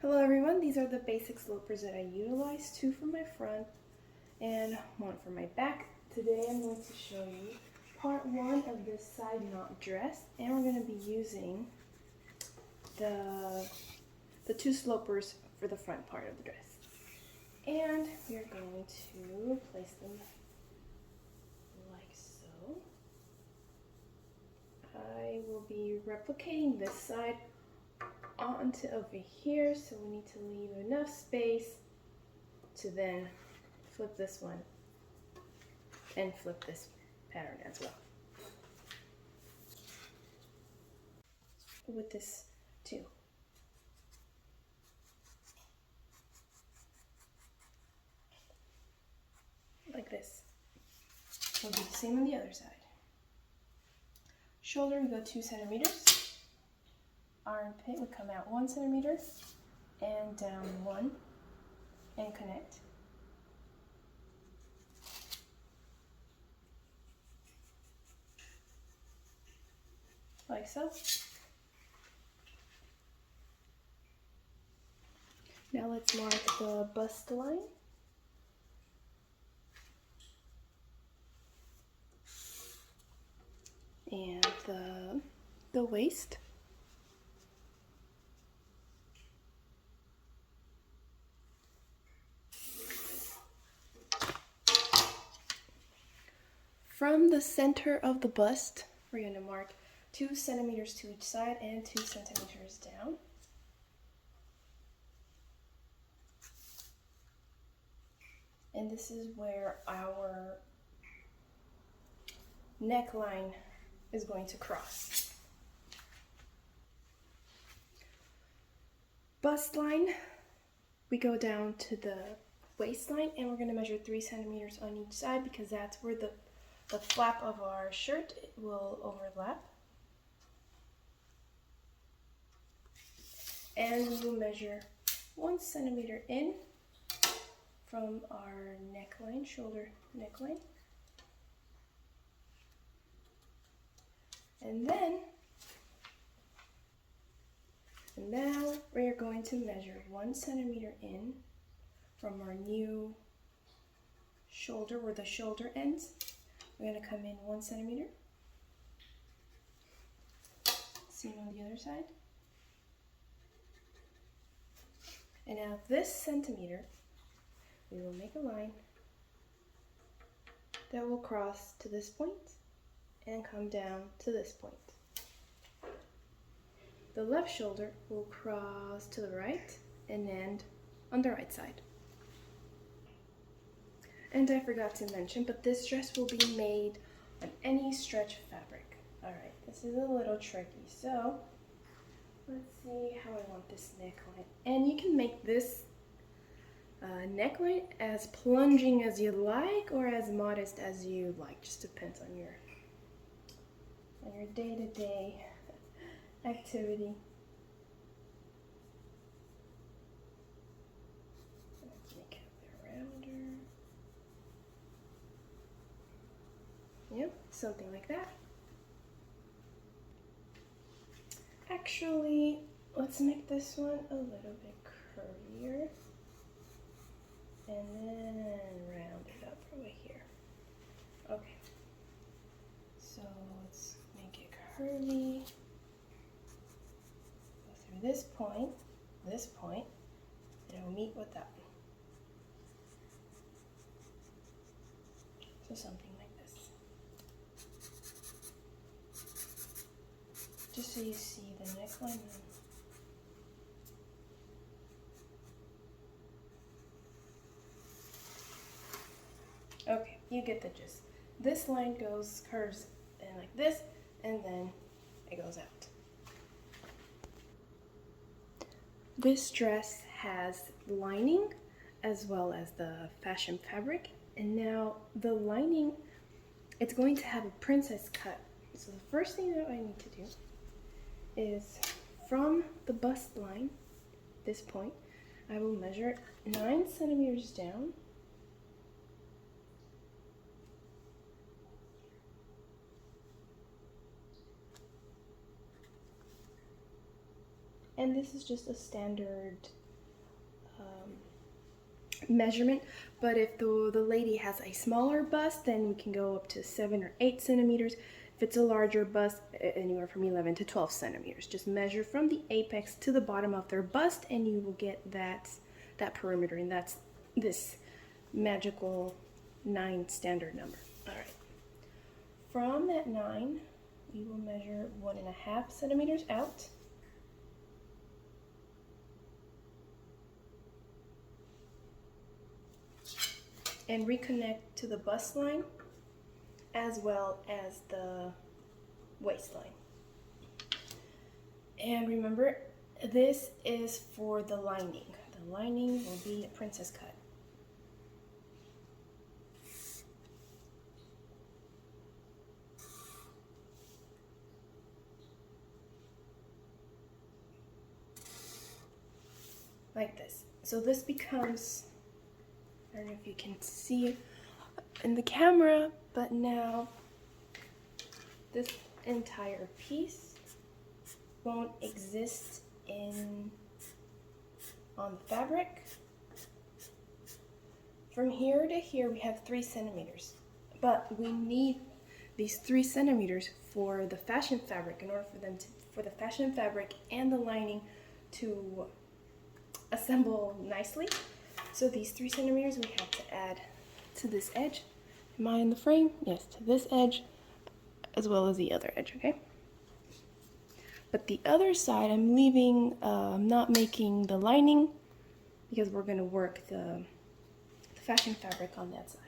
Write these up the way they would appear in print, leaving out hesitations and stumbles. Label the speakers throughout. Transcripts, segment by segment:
Speaker 1: Hello everyone, these are the basic slopers that I utilize, 2 for my front and 1 for my back. Today I'm going to show you part 1 of this side knot dress, and we're going to be using the 2 slopers for the front part of the dress. And we are going to place them like so. I will be replicating this side onto over here, so we need to leave enough space to then flip this one and flip this pattern as well. With this too. Like this. We'll do the same on the other side. Shoulder, we go 2 centimeters. Armpit would come out 1 centimeter and down 1 and connect. Like so. Now let's mark the bust line. And the waist. From the center of the bust, we're going to mark 2 centimeters to each side and 2 centimeters down. And this is where our neckline is going to cross. Bust line, we go down to the waistline, and we're going to measure 3 centimeters on each side because that's where the flap of our shirt will overlap. And we will measure 1 centimeter in from our neckline, shoulder neckline. And now we're going to measure 1 centimeter in from our new shoulder, where the shoulder ends. We're going to come in 1 centimeter. Same on the other side. And now this centimeter, we will make a line that will cross to this point and come down to this point. The left shoulder will cross to the right and end on the right side. And I forgot to mention, but this dress will be made on any stretch fabric. Alright, this is a little tricky, so let's see how I want this neckline. And you can make this neckline as plunging as you like or as modest as you like. Just depends on your day-to-day activity. Let's make it a bit rounder. Yep, something like that. Actually, let's make this one a little bit curvier. And then round it up over here. Okay. So let's make it curvy. Go through this point, and it will meet with that one. So something like this. Just so you see the neckline. Okay, you get the gist. This line curves in like this, and then it goes out. This dress has lining as well as the fashion fabric, and now the lining, it's going to have a princess cut. So the first thing that I need to do is from the bust line, this point, I will measure 9 centimeters down. And this is just a standard measurement, but if the lady has a smaller bust, then we can go up to 7 or 8 centimeters. If it's a larger bust, anywhere from 11 to 12 centimeters. Just measure from the apex to the bottom of their bust and you will get that perimeter, and that's this magical 9 standard number. All right. From that 9, we will measure 1.5 centimeters out. And reconnect to the bust line as well as the waistline. And remember, this is for the lining. The lining will be a princess cut. Like this. So this becomes, I don't know if you can see it in the camera, but now this entire piece won't exist on the fabric. From here to here we have 3 centimeters, but we need these 3 centimeters for the fashion fabric in order for the fashion fabric and the lining to assemble nicely. So these 3 centimeters we have to add to this edge. Am I in the frame? Yes, to this edge as well as the other edge, okay? But the other side I'm leaving, not making the lining because we're gonna work the fashion fabric on that side.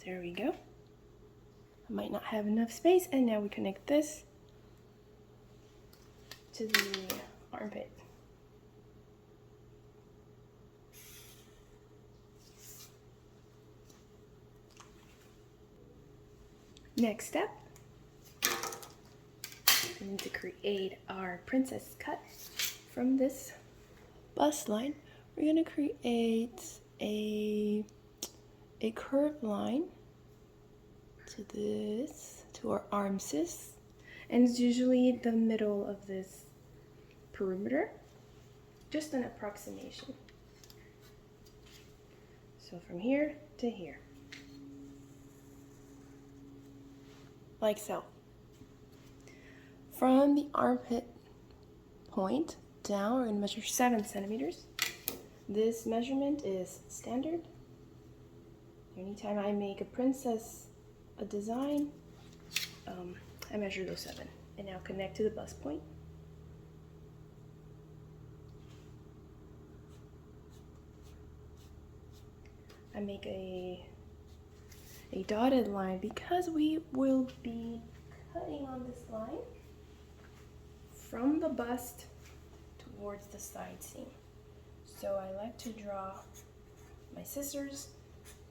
Speaker 1: There we go. I might not have enough space, and now we connect this to the armpit. Next step, we need to create our princess cut. From this bust line, we're going to create a curved line to our armscissors, and it's usually the middle of this perimeter, just an approximation. So from here to here, like so. From the armpit point down, we're going to measure 7 centimeters. This measurement is standard. Anytime I make a design, I measure those 7. And now connect to the bust point. I make a dotted line because we will be cutting on this line from the bust towards the side seam. So I like to draw my scissors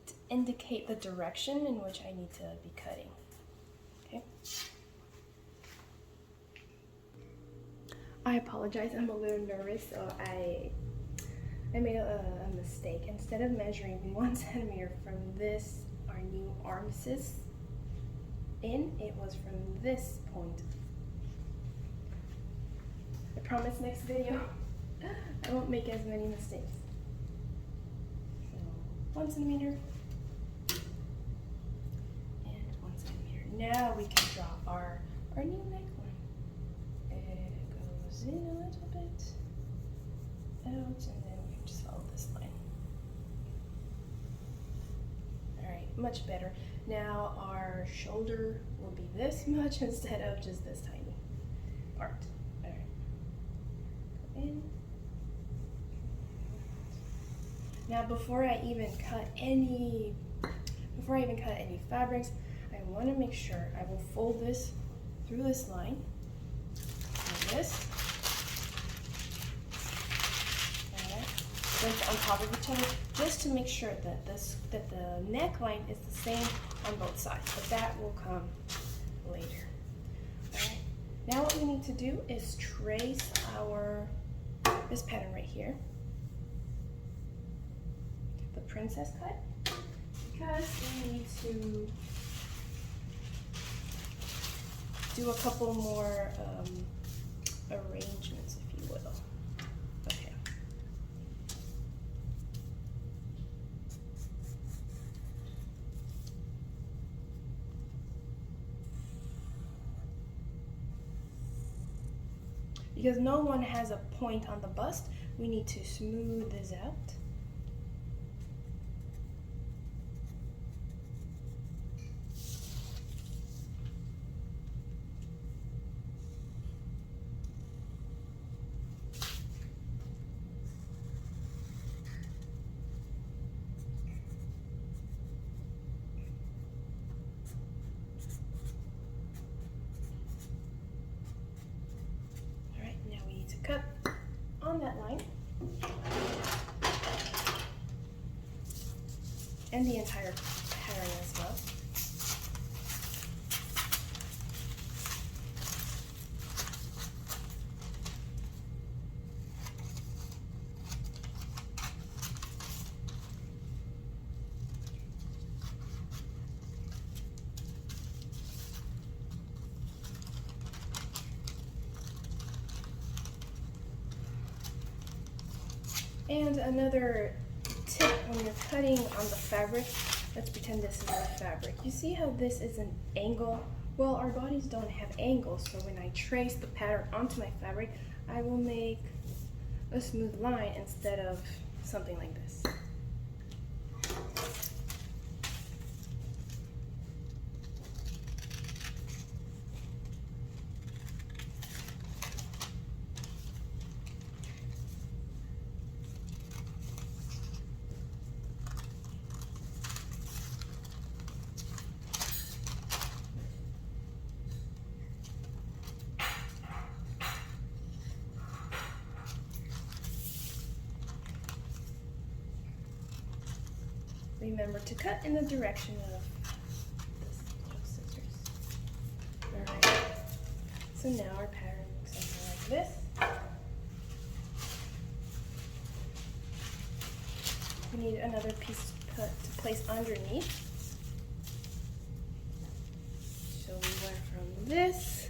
Speaker 1: to indicate the direction in which I need to be cutting. Okay. I apologize, I'm a little nervous, so I made a mistake. Instead of measuring 1 centimeter from this, our new armscissors in, it was from this point. I promise next video I won't make as many mistakes. So 1 centimeter and 1 centimeter. Now we can draw our new neckline. It goes in a little bit, out, and then we just follow this line. Alright, much better. Now our shoulder will be this much instead of just this tiny part. Alright. Go in. Now before I even cut any fabrics, I want to make sure I will fold this through this line, like this. On top of each other, just to make sure that the neckline is the same on both sides, but that will come later. Alright, now what we need to do is trace this pattern right here, the princess cut, because we need to do a couple more arrangements, if you will. Okay. Because no one has a point on the bust, we need to smooth this out. Cut on that line and the entire pattern as well. And another tip when you're cutting on the fabric, let's pretend this is the fabric. You see how this is an angle? Well, our bodies don't have angles, so when I trace the pattern onto my fabric, I will make a smooth line instead of something like this. Remember to cut in the direction of this little scissors. Alright, so now our pattern looks something like this. We need another piece to place underneath. So we went from this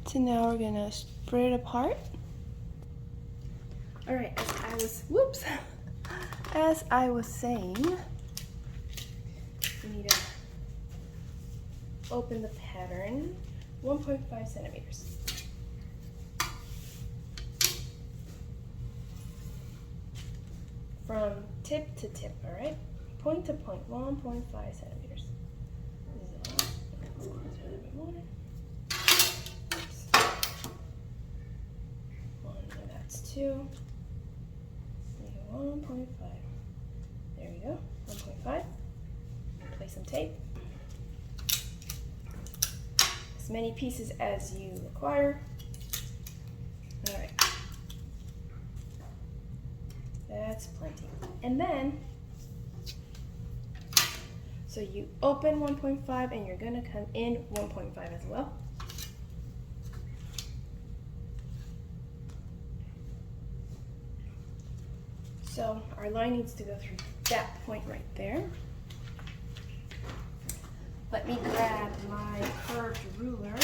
Speaker 1: to now we're gonna spread it apart. All right, as I was saying, we need to open the pattern 1.5 centimeters. From tip to tip, all right? Point to point, 1.5 centimeters. Let's close it a little bit more. Oops. One, that's two. 1.5. There you go. 1.5. Place some tape. As many pieces as you require. All right. That's plenty. And then, so you open 1.5 and you're gonna come in 1.5 as well. So our line needs to go through that point right there. Let me grab my curved ruler.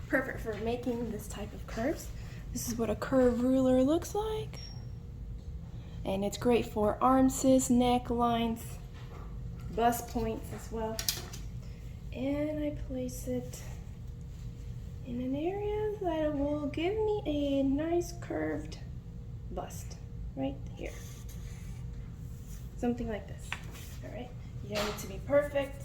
Speaker 1: Perfect for making this type of curves. This is what a curved ruler looks like. And it's great for armces, necklines, bust points as well. And I place it in an area that will give me a nice curved bust right here. Something like this. All right. You don't need to be perfect.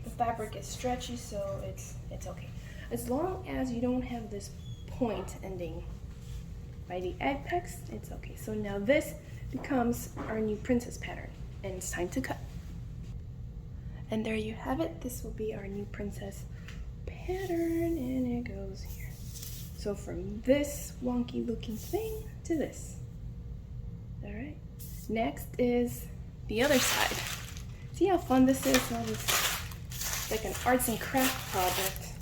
Speaker 1: The fabric is stretchy, so it's okay. As long as you don't have this point ending by the apex, it's okay. So now this becomes our new princess pattern, and it's time to cut. And there you have it. This will be our new princess pattern, and it goes here. So from this wonky looking thing to this. All right. Next is the other side. See how fun this is? All this, like an arts and craft project.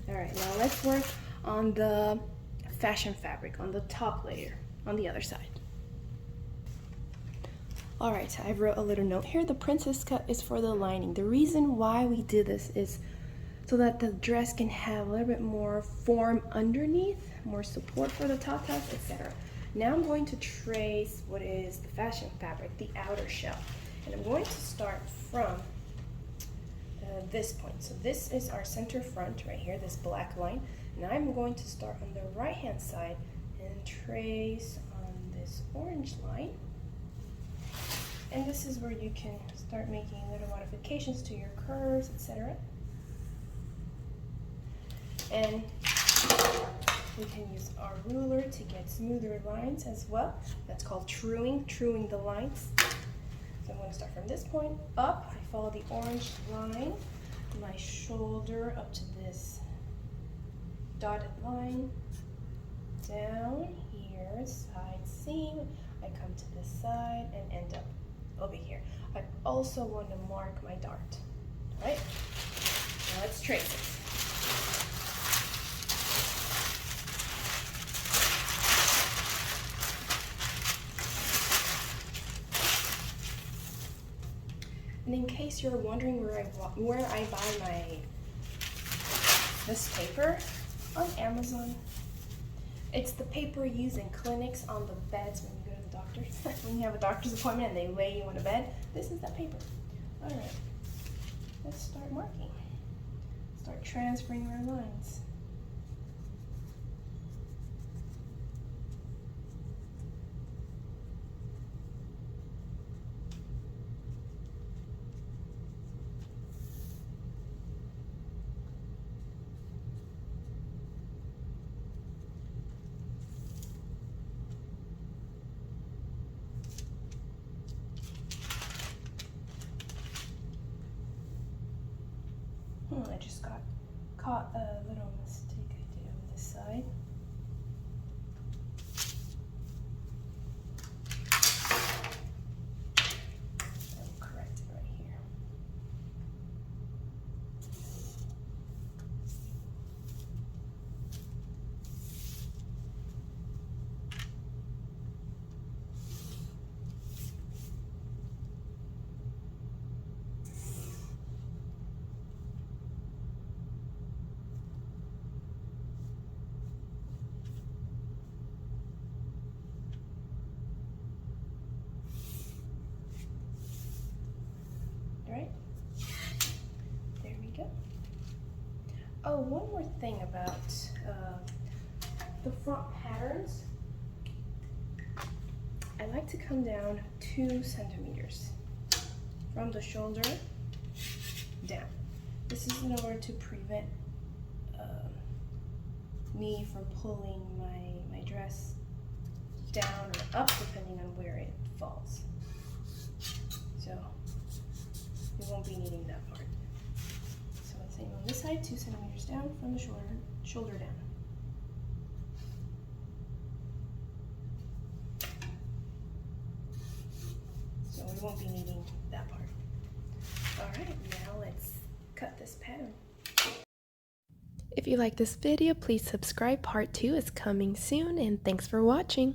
Speaker 1: All right, now let's work on the fashion fabric, on the top layer, on the other side. Alright, so I wrote a little note here. The princess cut is for the lining. The reason why we did this is so that the dress can have a little bit more form underneath, more support for the tatas, etc. Now I'm going to trace what is the fashion fabric, the outer shell. And I'm going to start from this point. So this is our center front right here, this black line. And I'm going to start on the right hand side and trace on this orange line. And this is where you can start making little modifications to your curves, etc. And we can use our ruler to get smoother lines as well. That's called truing the lines. So I'm going to start from this point up. I follow the orange line, my shoulder up to this dotted line, down here, side seam. I come to this side and end up over here. I also want to mark my dart. All right, now let's trace it. And in case you're wondering where I buy this paper, on Amazon. It's the paper used in clinics on the beds when you go to the doctor. When you have a doctor's appointment and they lay you on a bed, this is that paper. All right, let's start marking. Start transferring our lines. I just got caught a little mistake I did on this side. I'll correct it right here. Right? There we go. Oh, one more thing about the front patterns. I like to come down 2 centimeters from the shoulder down. This is in order to prevent me from pulling my dress down or up depending on where it falls. So we won't be needing that part. So same on this side, 2 centimeters down from the shoulder down. So we won't be needing that part. All right, now let's cut this pattern. If you like this video, please subscribe. Part 2 is coming soon, and thanks for watching.